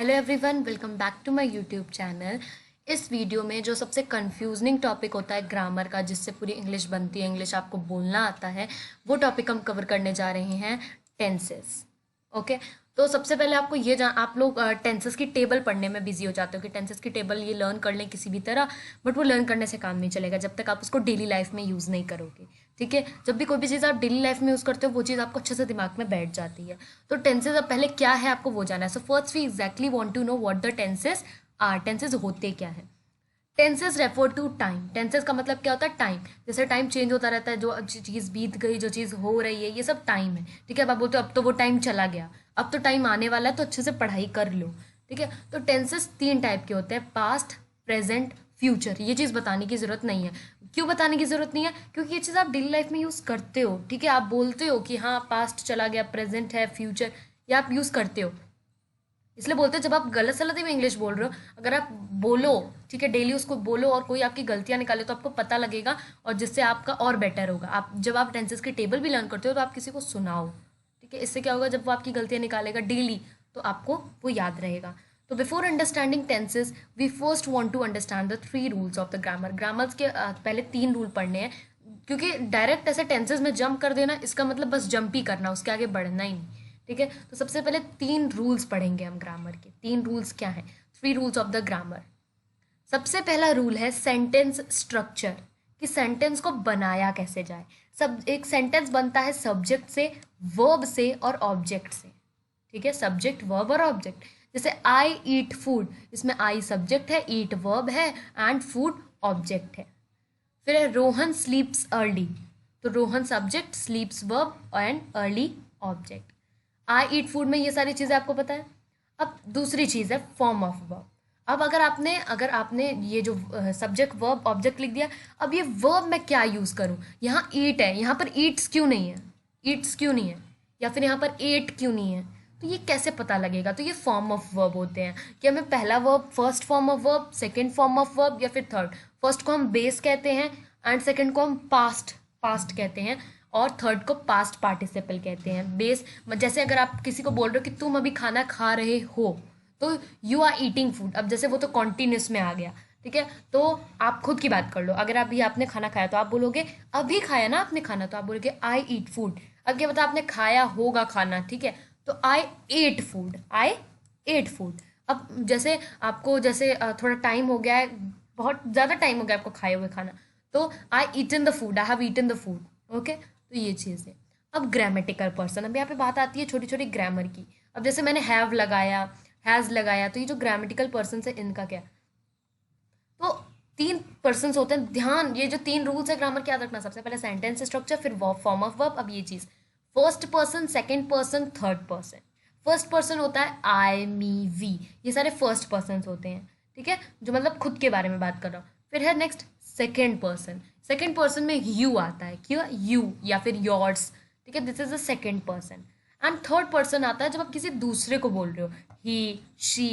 Hello everyone, welcome back to my YouTube channel. इस video में जो सबसे कंफ्यूजनिंग टॉपिक होता है ग्रामर का, जिससे पूरी इंग्लिश बनती है, इंग्लिश आपको बोलना आता है, वो टॉपिक हम कवर करने जा रहे हैं, टेंसेस। ओके। तो सबसे पहले आपको ये आप लोग टेंसेस की टेबल पढ़ने में बिजी हो जाते हो कि टेंसेस की टेबल ये लर्न कर लें किसी भी तरह, बट वो लर्न करने से काम नहीं चलेगा जब तक आप उसको डेली लाइफ में यूज़ नहीं करोगे। ठीक है, जब भी कोई भी चीज़ आप डेली लाइफ में यूज़ करते हो वो चीज़ आपको अच्छे से दिमाग में बैठ जाती है। तो टेंसेस अब पहले क्या है आपको वो जाना है। So first we exactly want to know what the tenses are. Tenses होते क्या है। Tenses refer to time. Tenses का मतलब क्या होता है? टाइम। जैसे टाइम चेंज होता रहता है, जो चीज़ बीत गई, जो चीज़ हो रही है, ये सब टाइम है। ठीक है, अब आप बोलते हो अब तो वो टाइम चला गया, अब तो टाइम आने वाला है, तो अच्छे से पढ़ाई कर लो। ठीक है, तो टेंसेस 3 टाइप के होते हैं: पास्ट, प्रेजेंट, फ्यूचर। ये चीज़ बताने की ज़रूरत नहीं है। क्यों बताने की ज़रूरत नहीं है? क्योंकि ये चीज़ आप डेली लाइफ में यूज़ करते हो। ठीक है, आप बोलते हो कि हाँ पास्ट चला गया, प्रेजेंट है, फ्यूचर, ये आप यूज़ करते हो। इसलिए बोलते हैं जब आप गलत सलत में इंग्लिश बोल रहे हो, अगर आप बोलो, ठीक है, डेली उसको बोलो और कोई आपकी गलतियां निकाले तो आपको पता लगेगा, और जिससे आपका और बेटर होगा। आप जब आप टेंसेस की टेबल भी लर्न करते हो तो आप किसी को सुनाओ। ठीक है, इससे क्या होगा, जब वो आपकी गलतियां निकालेगा डेली तो आपको वो याद रहेगा। तो before understanding tenses we first want to understand the 3 rules of the grammar. Grammars के पहले 3 रूल पढ़ने हैं, क्योंकि डायरेक्ट ऐसे टेंसेस में जंप कर देना, इसका मतलब बस जंप ही करना, उसके आगे बढ़ना ही नहीं। ठीक है, तो सबसे पहले 3 रूल्स पढ़ेंगे हम ग्रामर के। 3 रूल्स क्या है? 3 रूल्स ऑफ द ग्रामर। सबसे पहला रूल है सेंटेंस स्ट्रक्चर, कि सेंटेंस को बनाया कैसे जाए। सब एक सेंटेंस बनता है सब्जेक्ट से, वर्ब से और ऑब्जेक्ट से। ठीक है, सब्जेक्ट, वर्ब और ऑब्जेक्ट। जैसे आई ईट फूड, इसमें आई सब्जेक्ट है, ईट वर्ब है एंड फूड ऑब्जेक्ट है। फिर है रोहन स्लीप्स अर्ली, तो Rohan subject, स्लीप्स verb and early object. I eat food में ये सारी चीज़ें आपको पता है। अब दूसरी चीज़ है फॉर्म ऑफ वर्ब। अब अगर आपने ये जो सब्जेक्ट वर्ब ऑब्जेक्ट लिख दिया, अब ये वर्ब मैं क्या यूज़ करूँ? यहाँ ईट है, यहाँ पर ईट्स क्यों नहीं है? ईट्स क्यों नहीं है? या फिर यहाँ पर एट क्यों नहीं है? तो ये कैसे पता लगेगा? तो ये फॉर्म ऑफ वर्ब होते हैं कि हमें पहला verb first form of verb, second form of verb, या फिर थर्ड। फर्स्ट को हम बेस कहते हैं एंड सेकेंड को हम पास्ट पास्ट कहते हैं, और थर्ड को पास्ट पार्टिसिपल कहते हैं। बेस, जैसे अगर आप किसी को बोल रहे हो कि तुम अभी खाना खा रहे हो, तो यू आर ईटिंग फूड। अब जैसे वो तो कॉन्टिन्यूस में आ गया। ठीक है, तो आप खुद की बात कर लो। अगर अभी आपने खाना खाया तो आप बोलोगे अभी खाया ना आपने खाना, तो आप बोलोगे आई ईट फूड। अब क्या पता आपने खाया होगा खाना, ठीक है, तो आई एट फूड, आई एट फूड। अब जैसे आपको जैसे थोड़ा टाइम हो गया है, बहुत ज़्यादा टाइम हो गया आपको खाए हुए खाना, तो I eaten the food, I have eaten the food. Okay, तो ये चीज़ है। अब ग्रामेटिकल पर्सन, अब यहाँ पे बात आती है छोटी छोटी ग्रामर की। अब जैसे मैंने हैव लगाया, हैज़ लगाया, तो ये जो ग्रामेटिकल पर्सन है इनका क्या? तो 3 पर्सन होते हैं। ध्यान, ये जो 3 रूल्स है ग्रामर के याद रखना। सबसे पहले सेंटेंस स्ट्रक्चर, फिर वर्ब, फॉर्म ऑफ वर्ब। अब ये चीज़, first person, second person, third person. First person होता है आई, मी, वी, ये सारे फर्स्ट पर्सन होते हैं। ठीक है, जो मतलब खुद के बारे में बात कर रहा हूँ। फिर है next second person. Second person में यू आता है, क्यों? यू या फिर योर्स। ठीक है, this is the second person. And third person आता है जब आप किसी दूसरे को बोल रहे हो, ही, शी,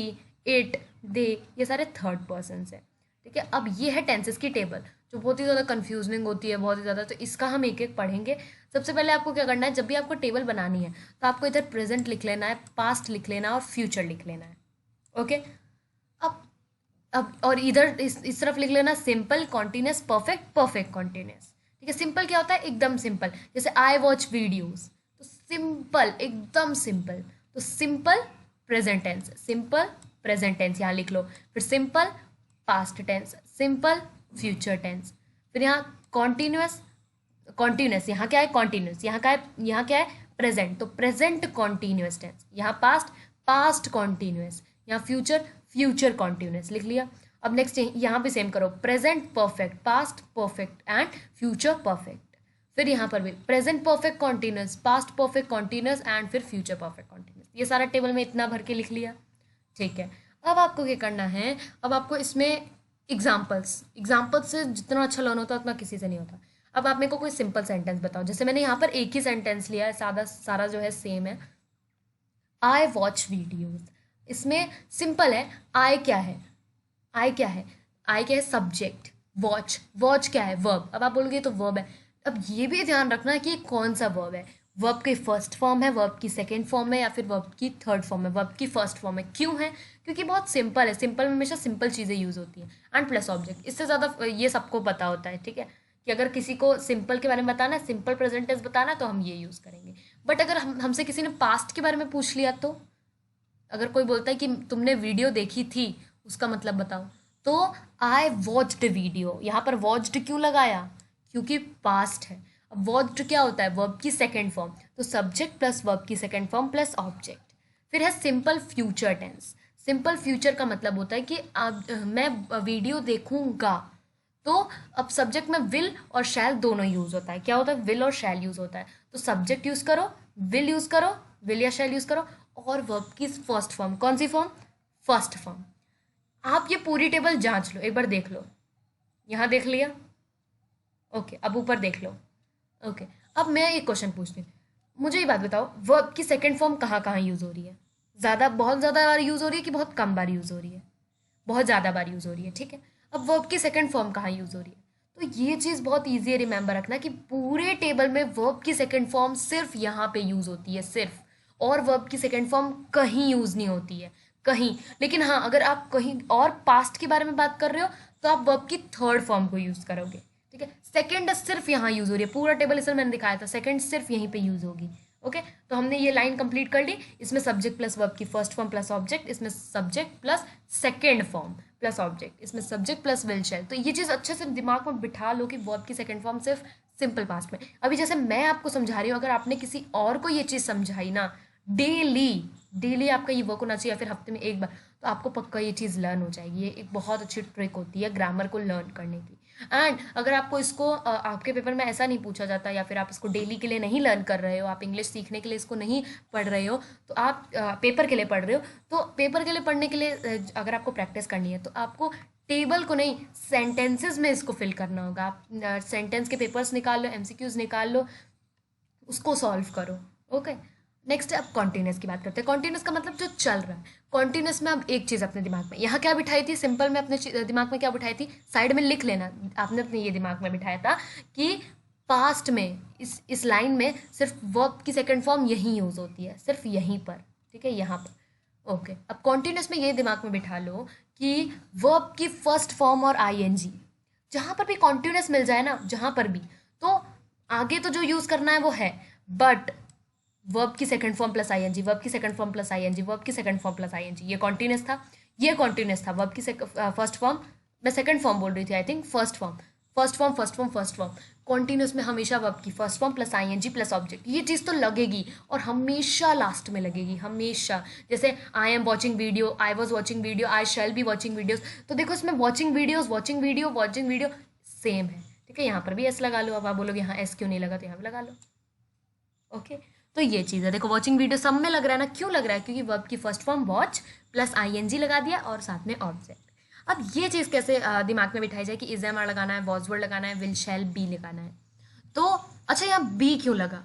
इट, दे, ये सारे थर्ड पर्सन है। ठीक है, अब ये है टेंसेस की टेबल, जो बहुत ही ज़्यादा कंफ्यूजनिंग होती है, बहुत ही ज़्यादा। तो इसका हम एक एक पढ़ेंगे। सबसे पहले आपको क्या करना है, जब भी आपको टेबल बनानी है तो आपको इधर प्रेजेंट लिख लेना है, पास्ट लिख लेना है और फ्यूचर लिख लेना है। ओके। अब अब और इधर इस तरफ लिख लेना simple, continuous, perfect, perfect continuous. ठीक है, सिंपल क्या होता है? एकदम सिंपल। जैसे आई वॉच वीडियोज, तो सिंपल, एकदम सिंपल। तो simple present tense, simple present tense यहाँ लिख लो। फिर simple past tense, simple future tense. फिर यहाँ कॉन्टिन्यूस, कॉन्टिन्यूस यहाँ क्या है? कॉन्टिन्यूस। यहाँ क्या है? प्रेजेंट, तो प्रेजेंट कॉन्टिन्यूस टेंस। यहाँ पास्ट, पास्ट कॉन्टिन्यूस। यहाँ फ्यूचर, फ्यूचर कॉन्टिन्यूस लिख लिया। अब नेक्स्ट यहाँ पे सेम करो, present perfect, past perfect and future perfect. फिर यहाँ पर भी present perfect continuous, past perfect continuous and फिर फ्यूचर परफेक्ट कॉन्टिन्यूस। ये सारा टेबल में इतना भर के लिख लिया। ठीक है, अब आपको क्या करना है, अब आपको इसमें एग्जाम्पल्स से जितना अच्छा लर्न होता है उतना किसी से नहीं होता। अब आप मेरे को कोई सिंपल सेंटेंस बताओ। जैसे मैंने यहाँ पर एक ही सेंटेंस लिया है, सादा सारा जो है सेम है, आई वॉच वीडियोज। इसमें सिंपल है, आई क्या है? आई क्या है? आई क्या है? सब्जेक्ट। वॉच, वॉच क्या है? वर्ब। अब आप बोलोगे तो वर्ब है। अब ये भी ध्यान रखना कि कौन सा वर्ब है। वर्ब की फर्स्ट फॉर्म है, वर्ब की सेकेंड फॉर्म है, या फिर वर्ब की थर्ड फॉर्म है, वर्ब की फर्स्ट फॉर्म है। क्यों है? क्योंकि बहुत सिंपल है, सिंपल में हमेशा सिंपल चीज़ें यूज़ होती हैं। एंड प्लस ऑब्जेक्ट, इससे ज़्यादा ये सबको पता होता है, ठीक है, कि अगर किसी को सिंपल के बारे में बताना है, सिंपल प्रेजेंट टेंस बताना है, तो हम ये यूज़ करेंगे। बट अगर हमसे किसी ने पास्ट के बारे में पूछ लिया, तो अगर कोई बोलता है कि तुमने वीडियो देखी थी, उसका मतलब बताओ, तो आई वॉच्ड वीडियो, यहाँ पर वॉच्ड क्यों लगाया? क्योंकि पास्ट है। अब वॉच्ड क्या होता है? वर्ब की सेकेंड फॉर्म, तो सब्जेक्ट प्लस वर्ब की सेकेंड फॉर्म प्लस ऑब्जेक्ट। फिर है simple future tense. Simple future का मतलब होता है कि मैं वीडियो देखूंगा, तो अब सब्जेक्ट में विल और शैल दोनों यूज होता है। क्या होता है? विल और शैल यूज होता है। तो सब्जेक्ट यूज करो, विल यूज करो, विल या शैल यूज करो, और वर्ब की फर्स्ट फॉर्म, कौन सी फॉर्म? First form. आप ये पूरी टेबल जांच लो, एक बार देख लो। यहाँ देख लिया? ओके, अब ऊपर देख लो। ओके, अब मैं एक क्वेश्चन पूछती हूँ, मुझे ये बात बताओ, वर्ब की सेकंड फॉर्म कहाँ कहाँ यूज हो रही है? ज़्यादा, बहुत ज़्यादा बार यूज हो रही है कि बहुत कम बार यूज हो रही है? बहुत ज़्यादा बार यूज हो रही है, ठीक है। अब वर्ब की सेकंड फॉर्म कहाँ यूज हो रही है? तो ये चीज़ बहुत ईजी है रिमेंबर रखना कि पूरे टेबल में वर्ब की सेकंड फॉर्म सिर्फ यहाँ पे यूज होती है, सिर्फ। और वर्ब की सेकंड फॉर्म कहीं यूज नहीं होती है, कहीं। लेकिन हाँ, अगर आप कहीं और पास्ट के बारे में बात कर रहे हो, तो आप वर्ब की थर्ड फॉर्म को यूज करोगे, ठीक है। सेकंड सिर्फ यहाँ यूज हो रही है, पूरा टेबल इसमें मैंने दिखाया था, सेकंड सिर्फ यहीं पे यूज होगी। ओके, तो हमने ये लाइन कंप्लीट कर ली। इसमें सब्जेक्ट प्लस वर्ब की फर्स्ट फॉर्म प्लस ऑब्जेक्ट, इसमें subject plus second form plus object, इसमें सब्जेक्ट प्लस विल शैल। तो ये चीज़ अच्छे से दिमाग में बिठा लो कि वर्ब की सेकंड फॉर्म सिर्फ सिंपल पास्ट में। अभी जैसे मैं आपको समझा रही हूँ, अगर आपने किसी और को ये चीज़ समझाई ना, डेली डेली आपका ये वर्क होना चाहिए, या फिर हफ्ते में एक बार, तो आपको पक्का ये चीज़ लर्न हो जाएगी। ये एक बहुत अच्छी ट्रिक होती है ग्रामर को लर्न करने की। एंड अगर आपको इसको आपके पेपर में ऐसा नहीं पूछा जाता, या फिर आप इसको डेली के लिए नहीं लर्न कर रहे हो, आप इंग्लिश सीखने के लिए इसको नहीं पढ़ रहे हो, तो आप पेपर के लिए पढ़ रहे हो, तो पेपर के लिए पढ़ने के लिए अगर आपको प्रैक्टिस करनी है, तो आपको टेबल को नहीं, सेंटेंसेस में इसको फिल करना होगा। आप सेंटेंस के पेपर्स निकाल लो, एमसीक्यूज निकाल लो, उसको सॉल्व करो। ओके, नेक्स्ट अब कॉन्टिन्यूस की बात करते हैं। कॉन्टिन्यूस का मतलब जो चल रहा है। कॉन्टिन्यूस में अब एक चीज़ अपने दिमाग में, यहाँ क्या बिठाई थी? सिंपल में अपने दिमाग में क्या बिठाई थी? साइड में लिख लेना। आपने अपने ये दिमाग में बिठाया था कि पास्ट में इस लाइन में सिर्फ वर्ब की सेकंड फॉर्म यहीं यूज होती है, सिर्फ यहीं पर, ठीक है, यहाँ पर। ओके, अब कॉन्टिन्यूस में ये दिमाग में बिठा लो कि वर्ब की फर्स्ट फॉर्म और आईएनजी, जहाँ पर भी कॉन्टिन्यूस मिल जाए ना, जहाँ पर भी, तो आगे तो जो यूज करना है वो है, बट वर्ब की second form plus ING, verb की second form plus ING, verb की सेकंड फॉर्म प्लस आईएनजी। ये कॉन्टिन्यूस था, ये कॉन्टिन्यूस था। वर्ब की फर्स्ट फॉर्म, मैं सेकंड फॉर्म बोल रही थी, I think first form, first form, first form, first form. Continuous में हमेशा वर्ब की first form plus ING plus object, ये चीज़ तो लगेगी, और हमेशा लास्ट में लगेगी, हमेशा। जैसे I am watching video, I was watching video, I shall be watching videos, तो देखो इसमें watching videos, watching video, watching video same है, ठीक है। यहाँ पर भी एस लगा लो। अब आप बोलोगे यहाँ एस क्यों नहीं लगा, तो यहाँ भी लगा लो। ओके, तो ये चीज़ है। देखो वॉचिंग वीडियो सब में लग रहा है ना, क्यों लग रहा है? क्योंकि वर्ब की first form watch plus ING लगा दिया और साथ में ऑब्जेक्ट। अब ये चीज़ कैसे दिमाग में बिठाई जाए कि इज एम आर लगाना है, वॉज वर्ड लगाना है, विल शैल बी लगाना है। तो अच्छा, यहाँ बी क्यों लगा?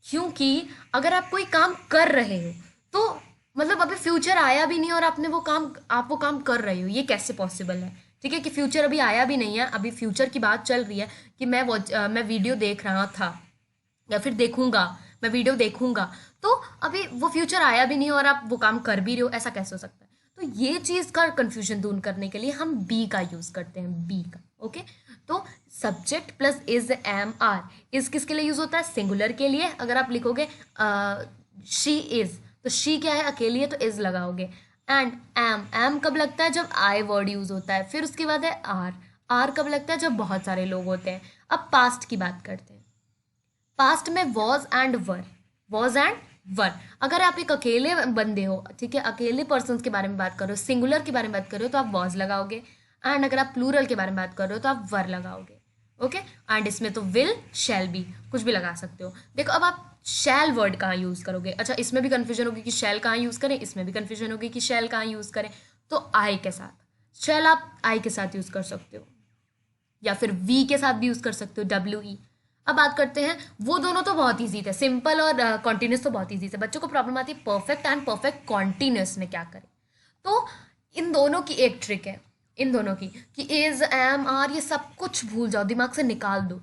क्योंकि अगर आप कोई काम कर रहे हो, तो मतलब अभी फ्यूचर आया भी नहीं और आपने आप वो काम कर रहे हो, ये कैसे पॉसिबल है? ठीक है, कि फ्यूचर अभी आया भी नहीं है, अभी फ्यूचर की बात चल रही है कि मैं वीडियो देख रहा था, या फिर देखूंगा, मैं वीडियो देखूंगा, तो अभी वो फ्यूचर आया भी नहीं और आप वो काम कर भी रहे हो, ऐसा कैसे हो सकता है? तो ये चीज़ का कंफ्यूजन दूर करने के लिए हम बी का यूज़ करते हैं, बी का। ओके, तो subject plus is am are, is किसके लिए यूज़ होता है? सिंगुलर के लिए। अगर आप लिखोगे शी इज, तो शी क्या है? अकेली है, तो इज लगाओगे। एंड एम कब लगता है? जब आई वर्ड यूज़ होता है। फिर उसके बाद है आर कब लगता है? जब बहुत सारे लोग होते हैं। अब पास्ट की बात करते हैं। पास्ट में was and were, was and were. अगर आप एक अकेले बंदे हो, ठीक है, अकेले पर्सन के बारे में बात कर रहे हो, सिंगुलर के बारे में बात कर रहे हो, तो आप वॉज लगाओगे। एंड अगर आप प्लूरल के बारे में बात कर रहे हो, तो आप वर लगाओगे। ओके, एंड इसमें तो विल शैल बी कुछ भी लगा सकते हो। देखो अब आप शैल वर्ड कहाँ यूज़ करोगे? अच्छा, इसमें भी कन्फ्यूजन होगी कि शैल कहाँ यूज़ करें, इसमें भी कन्फ्यूजन होगी कि शैल कहाँ यूज़ करें। तो आई के साथ, शैल आप आई के साथ यूज़ कर सकते हो, या फिर वी के साथ भी यूज़ कर सकते हो, WE। अब बात करते हैं, वो दोनों तो बहुत ईजी थे, सिंपल और कॉन्टिन्यूस तो बहुत ईजी थे। बच्चों को प्रॉब्लम आती है परफेक्ट एंड परफेक्ट कॉन्टिन्यूस में क्या करें। तो इन दोनों की एक ट्रिक है, इन दोनों की, कि इज एम आर ये सब कुछ भूल जाओ, दिमाग से निकाल दो।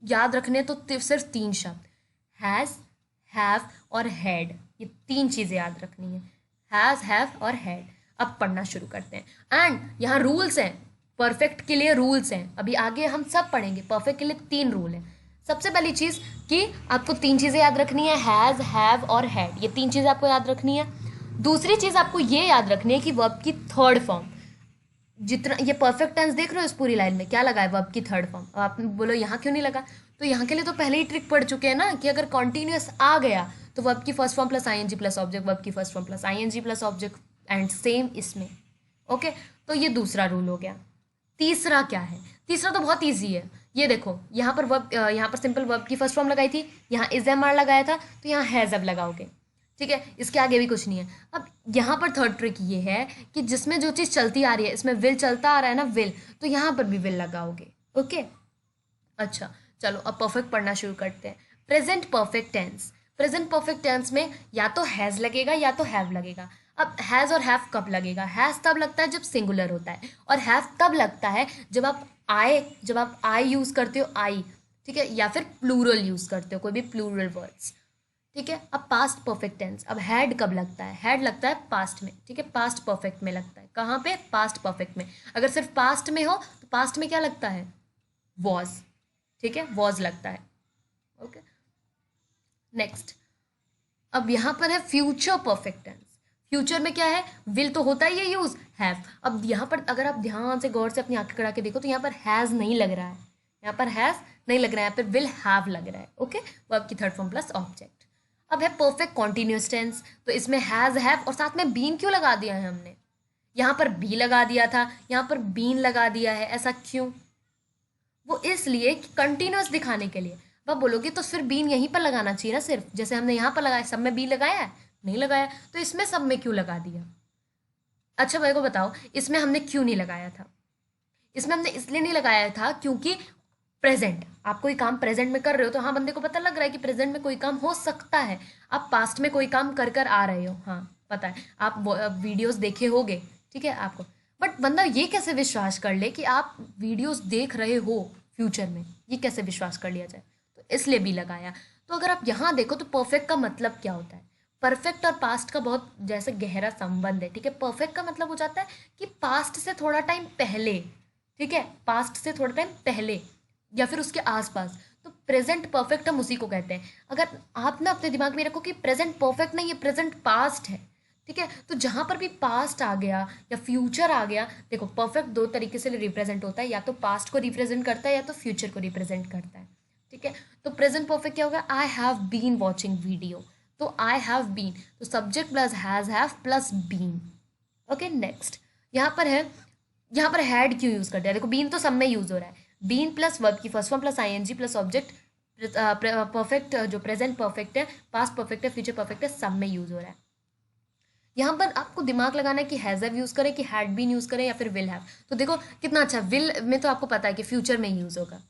याद रखने तो सिर्फ 3 शब्द, हैज़, हैव और हैड, ये 3 चीज़ें याद रखनी है, हैज़, हैव और हैड। अब पढ़ना शुरू करते हैं। एंड यहाँ रूल्स हैं, परफेक्ट के लिए रूल्स हैं, अभी आगे हम सब पढ़ेंगे। परफेक्ट के लिए 3 रूल हैं। सबसे पहली चीज़ कि आपको 3 चीज़ें याद रखनी है, हैज़, हैव और हैड, ये 3 चीज़ें आपको याद रखनी है। दूसरी चीज़ आपको ये याद रखनी है कि वर्ब की थर्ड फॉर्म, जितना ये परफेक्ट टेंस देख रहे हो इस पूरी लाइन में क्या लगा है, वर्ब की थर्ड फॉर्म। अब आप बोलो यहाँ क्यों नहीं लगा, तो यहाँ के लिए तो पहले ही ट्रिक पढ़ चुके हैं ना कि अगर कॉन्टिन्यूस आ गया तो वर्ब की first form plus ING plus object, verb की first form plus ING plus object, and same इसमें। ओके, तो ये दूसरा रूल हो गया। तीसरा क्या है, तीसरा तो बहुत ईजी है। ये देखो यहाँ पर वर्ब, यहाँ पर सिंपल वर्ब की फर्स्ट फॉर्म लगाई थी, यहाँ इज एम आर लगाया था, तो यहाँ हैज़ अब लगाओगे। ठीक है, इसके आगे भी कुछ नहीं है। अब यहाँ पर थर्ड ट्रिक ये है कि जिसमें जो चीज़ चलती आ रही है, इसमें विल चलता आ रहा है ना, विल, तो यहाँ पर भी विल लगाओगे। ओके, अच्छा चलो अब परफेक्ट पढ़ना शुरू करते हैं। Present perfect tense, present perfect tense में या तो हैज़ लगेगा या तो हैव लगेगा। अब हैज़ और हैव कब लगेगा, हैज़ तब लगता है जब सिंगुलर होता है, और हैव तब लगता है जब आप आई यूज़ करते हो, आई, ठीक है, या फिर प्लूरल यूज़ करते हो, कोई भी प्लूरल वर्ड्स। ठीक है, अब पास्ट परफेक्ट टेंस, अब हैड कब लगता है, हैड लगता है पास्ट में। ठीक है, पास्ट परफेक्ट में लगता है, कहाँ पे, पास्ट परफेक्ट में। अगर सिर्फ पास्ट में हो तो पास्ट में क्या लगता है, वॉज। ठीक है, वॉज लगता है। ओके, नेक्स्ट, अब यहाँ पर है फ्यूचर परफेक्ट टेंस। फ्यूचर में क्या है, विल तो होता ही है यूज, हैव। अब यहाँ पर अगर आप ध्यान से गौर से अपनी आंखें कड़ा के देखो तो यहाँ पर हैज नहीं लग रहा है, यहाँ पर हैज नहीं लग रहा है, यहाँ पर विल हैव लग रहा है। ओके, वर्ब की थर्ड फॉर्म प्लस ऑब्जेक्ट। अब है परफेक्ट कॉन्टिन्यूस टेंस, तो इसमें हैज, हैव और साथ में बीन क्यों लगा दिया है हमने, यहाँ पर बी लगा दिया था, यहाँ पर बीन लगा दिया है, ऐसा क्यों, वो इसलिए कि कंटिन्यूस दिखाने के लिए। अब बोलोगे तो फिर बीन यहीं पर लगाना चाहिए ना, सिर्फ जैसे हमने यहाँ पर लगाया, सब में बी लगाया है, नहीं लगाया, तो इसमें सब में क्यों लगा दिया। अच्छा मेरे को बताओ, इसमें हमने क्यों नहीं लगाया था, इसमें हमने इसलिए नहीं लगाया था क्योंकि प्रेजेंट, आप कोई काम प्रेजेंट में कर रहे हो तो हाँ बंदे को पता लग रहा है कि प्रेजेंट में कोई काम हो सकता है। आप पास्ट में कोई काम कर कर आ रहे हो, हाँ पता है, आप वीडियोस देखे होगे, ठीक है आपको, बट बंदा ये कैसे विश्वास कर ले कि आप वीडियोस देख रहे हो फ्यूचर में, ये कैसे विश्वास कर लिया जाए, तो इसलिए भी लगाया। तो अगर आप यहाँ देखो तो परफेक्ट का मतलब क्या होता है, परफेक्ट और पास्ट का बहुत जैसे गहरा संबंध है। ठीक है, परफेक्ट का मतलब हो जाता है कि पास्ट से थोड़ा टाइम पहले, ठीक है, पास्ट से थोड़ा टाइम पहले या फिर उसके आसपास, तो प्रेजेंट परफेक्ट हम उसी को कहते हैं। अगर आप ना अपने दिमाग में रखो कि प्रेजेंट परफेक्ट नहीं है, प्रेजेंट पास्ट है। ठीक है, तो जहाँ पर भी पास्ट आ गया या फ्यूचर आ गया, देखो परफेक्ट 2 तरीके से रिप्रेजेंट होता है, या तो पास्ट को रिप्रेजेंट करता है या तो फ्यूचर को रिप्रेजेंट करता है। ठीक है, तो प्रेजेंट परफेक्ट क्या होगा, I have been watching video, तो आई हैव बीन, तो subject plus has have plus been. Okay, next यहाँ पर है, यहाँ पर हैड क्यों यूज़ करते हैं, देखो बीन तो सब में यूज़ हो रहा है, बीन प्लस वर्ब की first form plus ING plus object, perfect जो प्रेजेंट परफेक्ट है, पास्ट परफेक्ट है, फ्यूचर परफेक्ट है, सब में यूज़ हो रहा है। यहाँ पर आपको दिमाग लगाना है कि हैज़ हैव यूज़ करें कि हैड बीन यूज़ करें या फिर विल हैव। तो देखो कितना अच्छा, विल में तो आपको पता है कि फ्यूचर में यूज़ होगा,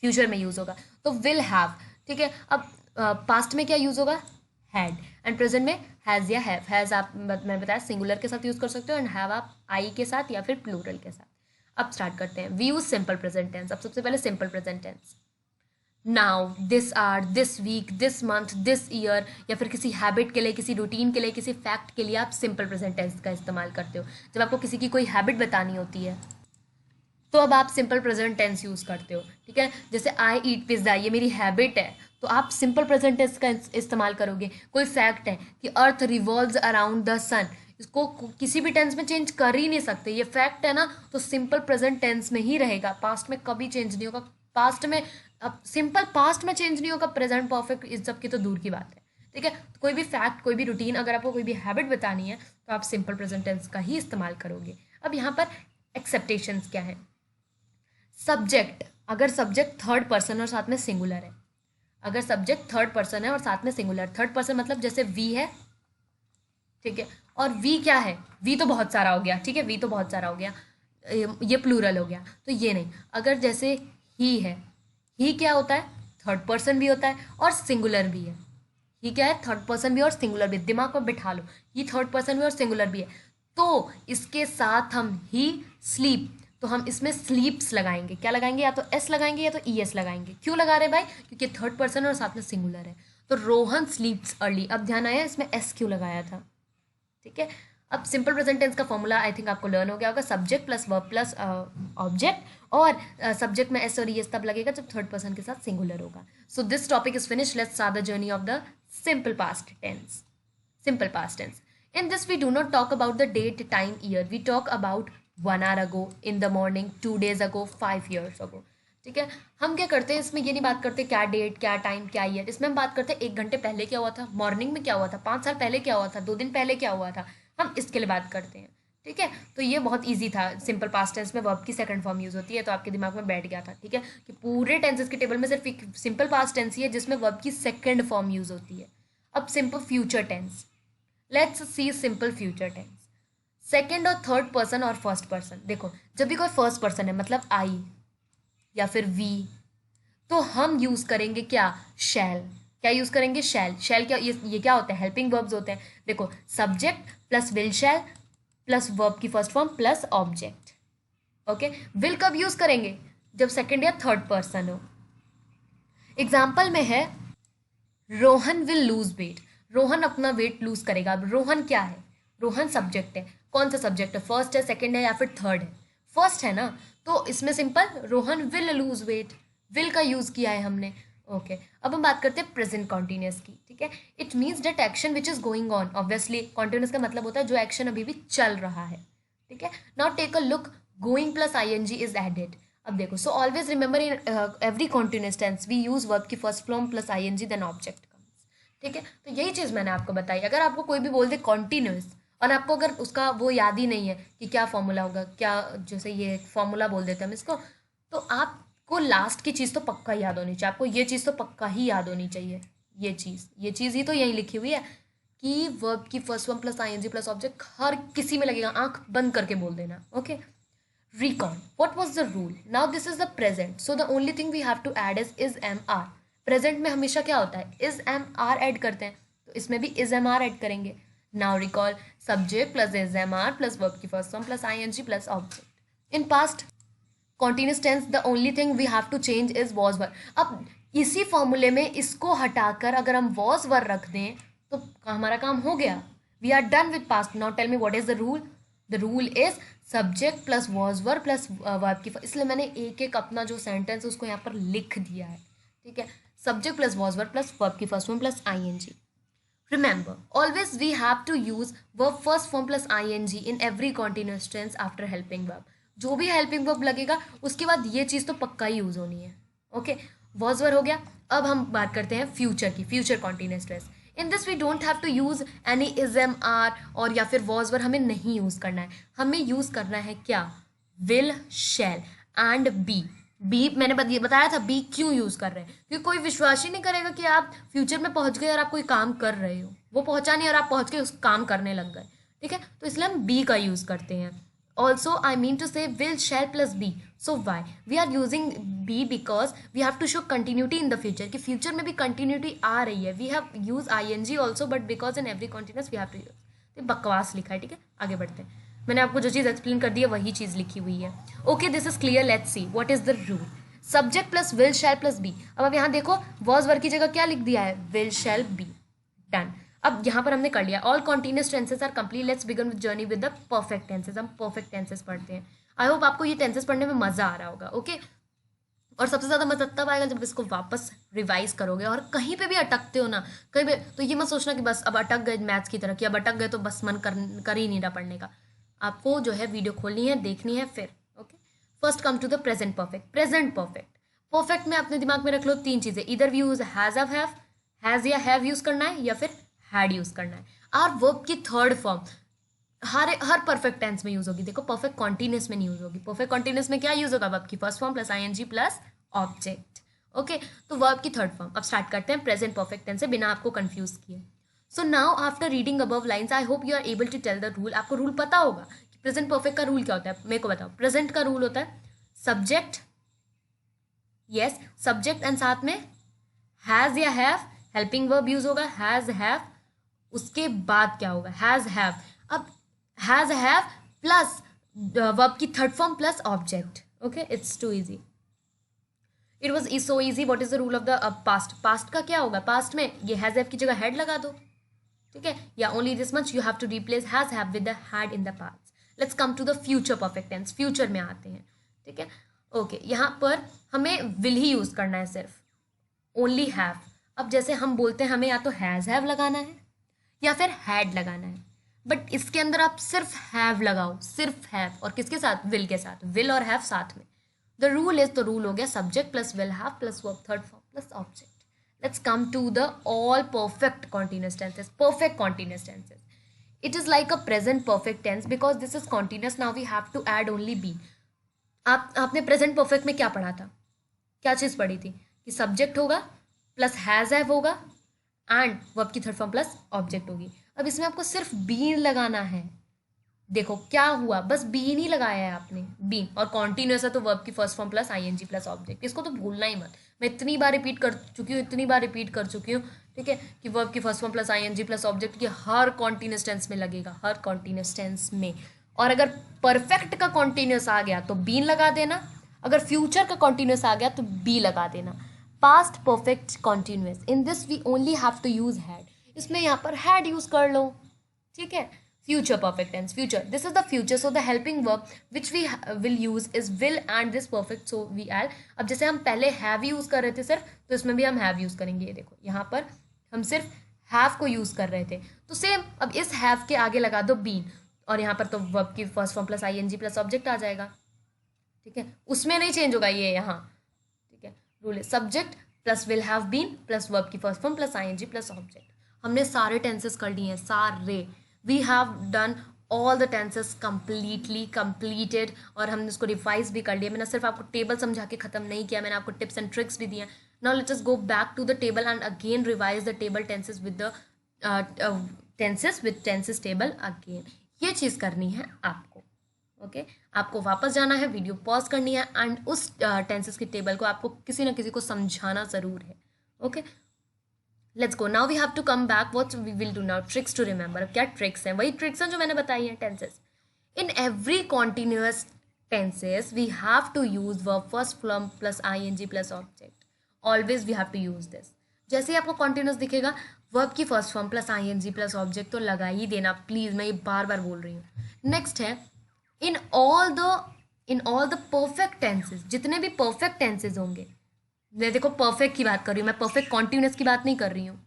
फ्यूचर में यूज़ होगा, तो विल हैव। ठीक है, अब पास्ट में क्या यूज़ होगा, हैड, एंड प्रेजेंट में हैज़ या हैव। हैज़ आप मैंने बताया सिंगुलर के साथ यूज़ कर सकते हो, एंड हैव आप आई के साथ या फिर प्लूरल के साथ। अब स्टार्ट करते हैं, we use simple present tense. अब सबसे पहले simple present tense, now, this hour, this week, this month, this year, या फिर किसी हैबिट के लिए, किसी रूटीन के लिए, किसी फैक्ट के लिए आप सिंपल प्रेजेंट टेंस का इस्तेमाल करते हो। जब आपको किसी की कोई हैबिट बतानी होती है तो अब आप सिंपल प्रेजेंट टेंस यूज़ करते हो। ठीक है, जैसे आई ईट पिज्ज़ा, ये मेरी हैबिट है, तो आप सिंपल प्रेजेंट टेंस का इस्तेमाल करोगे। कोई फैक्ट है कि अर्थ रिवॉल्व्स अराउंड द सन, इसको किसी भी टेंस में चेंज कर ही नहीं सकते, ये फैक्ट है ना, तो सिंपल प्रेजेंट टेंस में ही रहेगा, पास्ट में कभी चेंज नहीं होगा। पास्ट में, अब सिंपल पास्ट में चेंज नहीं होगा, प्रेजेंट परफेक्ट इस सब की तो दूर की बात है। ठीक है, तो कोई भी फैक्ट, कोई भी रूटीन, अगर आपको कोई भी हैबिट बतानी है तो आप सिंपल प्रेजेंट टेंस का ही इस्तेमाल करोगे। अब यहाँ पर एक्सेप्टेशंस क्या है, सब्जेक्ट, अगर सब्जेक्ट थर्ड पर्सन और साथ में सिंगुलर है, अगर सब्जेक्ट थर्ड पर्सन है और साथ में सिंगुलर, थर्ड पर्सन मतलब जैसे वी है, ठीक है, और वी क्या है, वी तो बहुत सारा हो गया, ठीक है, वी तो बहुत सारा हो गया, ये प्लूरल हो गया, तो ये नहीं। अगर जैसे ही है, ही क्या होता है, थर्ड पर्सन भी होता है और सिंगुलर भी है। ही क्या है, थर्ड पर्सन भी और सिंगुलर भी, दिमाग में बिठा लो, ये थर्ड पर्सन भी और सिंगुलर भी है। तो इसके साथ हम ही स्लीप, तो हम इसमें स्लीप्स लगाएंगे, क्या लगाएंगे, या तो एस लगाएंगे या तो ई एस लगाएंगे। क्यों लगा रहे भाई, क्योंकि थर्ड पर्सन और साथ में सिंगुलर है। तो रोहन स्लीप्स अर्ली, अब ध्यान आया इसमें एस क्यों लगाया था, ठीक है। अब सिंपल प्रेजेंट टेंस का फॉर्मूला आई थिंक आपको लर्न हो गया होगा, subject plus verb plus object, और सब्जेक्ट में एस और ईएस तब लगेगा जब थर्ड पर्सन के साथ सिंगुलर होगा। So this topic is finish, let's start the journey of the simple past tense. Simple past tense. In this, we do not talk about the date, time, year. We talk about 1 hour ago, in the morning, 2 days ago, 5 years ago. ठीक है, हम क्या करते हैं इसमें, ये नहीं बात करते क्या डेट, क्या टाइम, क्या ईयर, इसमें हम बात करते हैं 1 घंटे पहले क्या हुआ था, मॉर्निंग में क्या हुआ था, 5 साल पहले क्या हुआ था, 2 दिन पहले क्या हुआ था, हम इसके लिए बात करते हैं। ठीक है, तो ये बहुत इजी था। सिंपल पास्ट टेंस में वर्ब की सेकंड फॉर्म यूज होती है, तो आपके दिमाग में बैठ गया था। ठीक है, कि पूरे टेंसेस के टेबल में सिर्फ एक सिंपल पास्ट टेंस ही है जिसमें वर्ब की सेकंड फॉर्म यूज होती है। अब simple future tense, let's see simple future tense. Second और थर्ड पर्सन और फर्स्ट पर्सन, देखो जब भी कोई फर्स्ट पर्सन है मतलब आई या फिर वी, तो हम यूज करेंगे क्या, शैल। क्या यूज करेंगे, शैल। शैल क्या, ये क्या होता है, हेल्पिंग वर्ब्स होते हैं। देखो subject plus will shall plus verb की first form plus object. Okay, will कब यूज करेंगे, जब सेकेंड या थर्ड पर्सन हो। एग्जाम्पल में है Rohan will lose weight, Rohan अपना वेट लूज करेगा। अब रोहन क्या है, रोहन सब्जेक्ट है, कौन सा सब्जेक्ट है, फर्स्ट है, सेकंड है या फिर थर्ड है, फर्स्ट है ना, तो इसमें simple Rohan will lose weight, will का यूज किया है हमने। ओके, अब हम बात करते हैं प्रेजेंट कॉन्टिन्यूस की। ठीक है, it means that action which is going on. Obviously continuous का मतलब होता है जो एक्शन अभी भी चल रहा है। ठीक है, now take a look, going plus ING is added. अब देखो, so always remember in every continuous tense we use verb की first form plus ING then object. ठीक है, तो यही चीज़ मैंने आपको बताई। अगर आपको कोई भी बोल दे कॉन्टिन्यूस और आपको अगर उसका वो याद ही नहीं है कि क्या फॉर्मूला होगा, क्या जैसे ये फॉर्मूला बोल देते हैं हम इसको, तो आपको लास्ट की चीज़ तो पक्का याद होनी चाहिए। आपको ये चीज़ तो पक्का ही याद होनी चाहिए। ये चीज़ ही तो यहीं लिखी हुई है कि वर्ब की first form plus ING plus object हर किसी में लगेगा, आंख बंद करके बोल देना। Okay, recon, what was the rule? Now this is the present, so the only thing we have to add is mr। Present में हमेशा क्या होता है, इज एम आर ऐड करते हैं, तो इसमें भी इज एम आर ऐड करेंगे। Now recall, subject plus is am are plus verb की first form plus I N G plus object. In past continuous tense the only thing we have to change is was were. अब इसी फॉर्मूले में इसको हटाकर अगर हम was were रख दें तो हमारा काम हो गया, we are done with past. Now tell me what is the rule. The rule is subject plus was were plus verb की, इसलिए मैंने एक एक अपना जो सेंटेंस उसको यहाँ पर लिख दिया है। ठीक है, subject plus was verb plus verb की first form plus ing। Remember, always we have to use verb first form plus ing in every continuous tense after helping verb। जो भी helping verb लगेगा उसके बाद ये चीज़ तो पक्का ही यूज होनी है। ओके, was verb हो गया। अब हम बात करते हैं फ्यूचर की, future continuous tense। In this we don't have to use any is am are और या फिर was verb हमें नहीं यूज करना है। हमें यूज करना है क्या, will, shall and be। Be मैंने बताया था बी क्यों यूज कर रहे हैं, क्योंकि कोई विश्वास ही नहीं करेगा कि आप फ्यूचर में पहुंच गए और आप कोई काम कर रहे हो, वो पहुंचा नहीं और आप पहुंच के उस काम करने लग गए। ठीक है, तो इसलिए हम बी का यूज करते हैं। Also I mean to say will shall plus be, so why we are using be, because we have to show continuity in the future, कि फ्यूचर में भी कंटिन्यूटी आ रही है। We have use I N G also, but because in every continuous we have to use. बकवास लिखा है। ठीक है, आगे बढ़ते हैं। मैंने आपको जो चीज़ एक्सप्लेन कर दी है वही चीज़ लिखी हुई है। Okay, this is clear, let's see what is the rule. Subject plus will shall plus be. अब यहाँ देखो वॉज वर्ब की जगह क्या लिख दिया है, विल शैल बी। डन। अब यहाँ पर हमने कर लिया। All continuous tenses are complete, let's begin with journey with the perfect tenses. हम परफेक्ट टेंसेस पढ़ते हैं। आई होप आपको ये टेंसेस पढ़ने में मजा आ रहा होगा। ओके, और सबसे ज़्यादा मजा तब आएगा जब इसको वापस रिवाइज करोगे। और कहीं पे भी अटकते हो ना, कहीं पे, तो ये मत सोचना कि बस अब अटक गए मैथ्स की तरह, कि अब अटक गए तो बस मन कर ही नहीं रहा पढ़ने का। आपको जो है वीडियो खोलनी है, देखनी है, फिर first come to the present perfect. Present perfect, perfect में अपने दिमाग में रख लो 3 चीजें, इधर we use has have, has या हैव यूज करना है या फिर हैड यूज करना है। और वर्ब की थर्ड फॉर्म हर परफेक्ट टेंस में यूज होगी। देखो परफेक्ट कॉन्टिन्यूस में नहीं यूज होगी। परफेक्ट कॉन्टिन्यूस में क्या यूज होगा, वर्ब की first form plus ING plus object. Okay, तो वर्ब की थर्ड फॉर्म। अब स्टार्ट करते हैं प्रेजेंट परफेक्ट टेंस से बिना आपको कंफ्यूज किए। So now after reading above lines I hope you are able to tell the rule. आपको रूल पता होगा कि प्रेजेंट परफेक्ट का रूल क्या होता है। मेरे को बताओ। प्रेजेंट का रूल होता है सब्जेक्ट, यस, सब्जेक्ट एंड साथ में हैज या हैव, हेल्पिंग वर्ब यूज होगा हैज हैव। उसके बाद क्या होगा, हैज हैव। अब हैज हैव प्लस वर्ब की third form plus object. Okay, it's too easy. It was so easy. What is the rule of the past? Past का क्या होगा? पास्ट में ये हैज हैव की जगह हैड लगा दो, ठीक है, या only this much you have to replace has have with the had in the past. Let's come to the future perfect tense. Future में आते हैं, ठीक है. ओके, यहाँ पर हमें विल ही यूज करना है सिर्फ, ओनली हैव. अब जैसे हम बोलते हैं हमें या तो हैज हैव लगाना है या फिर हैड लगाना है, बट इसके अंदर आप सिर्फ हैव लगाओ, सिर्फ हैव, और किसके साथ? विल के साथ. विल और हैव साथ में. द रूल इज, तो रूल हो गया subject plus will have plus verb third form plus object. Let's come to the all perfect continuous tenses. Perfect continuous tenses. It is like a present perfect tense because this is continuous. Now we have to add only be. आपने present perfect में क्या पढ़ा था? क्या चीज़ पढ़ी थी? कि subject होगा प्लस हैज हैव होगा एंड वर्ब की थर्ड फॉर्म प्लस ऑब्जेक्ट होगी. अब इसमें आपको सिर्फ बीन लगाना है. देखो क्या हुआ, बस बीन ही लगाया है आपने, बीन, और कॉन्टिन्यूस है तो वर्ब की first form plus ING plus object. इसको तो भूलना ही मत. मैं इतनी बार रिपीट कर चुकी हूँ, ठीक है, कि वर्ब की first form plus ING plus object, ये हर कॉन्टिन्यूस टेंस में लगेगा, हर कॉन्टिन्यूस टेंस में. और अगर परफेक्ट का कॉन्टिन्यूस आ गया तो बीन लगा देना, अगर फ्यूचर का कॉन्टिन्यूस आ गया तो बी लगा देना. Past perfect continuous, in this we only have to use had. इसमें यहाँ पर हैड यूज कर लो, ठीक है. Future perfect tense. Future. This is the future. So the helping verb which we will use is will and this perfect. So we add. अब जैसे हम पहले have use कर रहे थे सिर्फ, तो इसमें भी हम have use करेंगे. ये देखो यहाँ पर हम सिर्फ have को use कर रहे थे, तो सेम अब इस have के आगे लगा दो been, और यहाँ पर तो verb की first form plus ing plus object आ जाएगा, ठीक है. उसमें नहीं चेंज होगा ये यहाँ, ठीक है. रूल है subject plus will have been plus verb की first form plus ing plus object. हमने सारे टेंसेस कर लिए हैं, सारे. We have done all the tenses completely completed, और हमने उसको रिवाइज भी कर लिया. मैंने सिर्फ आपको टेबल समझा के ख़त्म नहीं किया, मैंने आपको टिप्स एंड ट्रिक्स भी दिए. Now let us go back to the table and again revise the table tenses with the tenses table again. ये चीज़ करनी है आपको, ओके. आपको वापस जाना है, वीडियो पॉज करनी है, एंड उस टेंसेस की टेबल को आपको किसी ना किसी को समझाना ज़रूर है, okay. Let's go. Now we have to come back. What we will do now? Tricks to remember. क्या ट्रिक्स हैं? वही ट्रिक्स हैं जो मैंने बताई हैं. Tenses. In every continuous tenses we have to use verb first form plus ING plus object. Always we have to use this. जैसे ही आपको कॉन्टिन्यूअस दिखेगा वर्ब की first form plus ING plus object तो लगा ही देना प्लीज. मैं ये बार बार बोल रही हूँ. नेक्स्ट है in all the perfect tenses. जितने भी परफेक्ट टेंसेस होंगे, मैं देखो परफेक्ट की बात कर रही हूँ, मैं परफेक्ट कॉन्टिन्यूस की बात नहीं कर रही हूँ.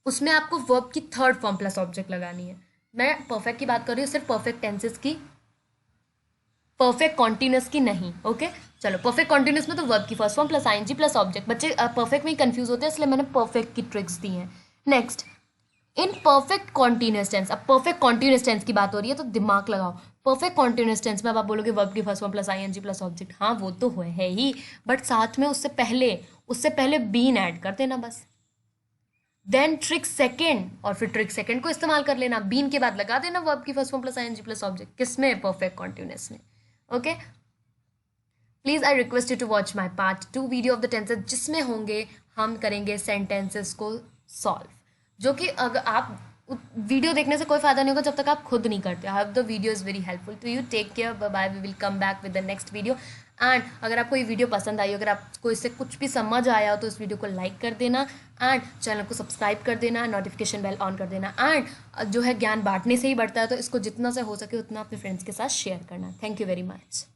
उसमें आपको वर्ब की थर्ड फॉर्म प्लस ऑब्जेक्ट लगानी है. मैं परफेक्ट की बात कर रही हूँ, सिर्फ परफेक्ट टेंसेस की, परफेक्ट कॉन्टिन्यूस की नहीं, ओके. चलो, परफेक्ट कॉन्टिन्यूस में तो वर्ब की first form plus ING plus object. बच्चे परफेक्ट में ही कंफ्यूज होते हैं, इसलिए मैंने परफेक्ट की ट्रिक्स दी हैं. Next, in perfect continuous tense. अब परफेक्ट कॉन्टिन्यूस टेंस की बात हो रही है तो दिमाग लगाओ. परफेक्ट कॉन्टिन्यूस टेंस में अब आप बोलोगे वर्ब की first form plus ING plus object. हाँ वो तो है ही, बट साथ में उससे पहले बीन ऐड कर देना बस. देन ट्रिक सेकेंड, और फिर ट्रिक सेकेंड को इस्तेमाल कर लेना. बीन के बाद लगा देना वर्ब की first form plus ING plus object. किसमें? परफेक्ट कॉन्टिन्यूस में, okay. Please I request you to watch my part 2 video of the tenses, जिसमें होंगे हम करेंगे सेंटेंसेस को सॉल्व. जो कि अगर आप वीडियो देखने से कोई फायदा नहीं होगा जब तक आप खुद नहीं करते. I hope the video is very helpful to you. Take care, bye bye. We will come back with the next video. And अगर आपको ये वीडियो पसंद आई, अगर आपको इससे कुछ भी समझ आया हो तो इस वीडियो को लाइक कर देना, एंड चैनल को सब्सक्राइब कर देना, नोटिफिकेशन बेल ऑन कर देना. एंड जो है ज्ञान बांटने से ही बढ़ता है, तो इसको जितना से हो सके उतना अपने फ्रेंड्स के साथ शेयर करना. Thank you very much.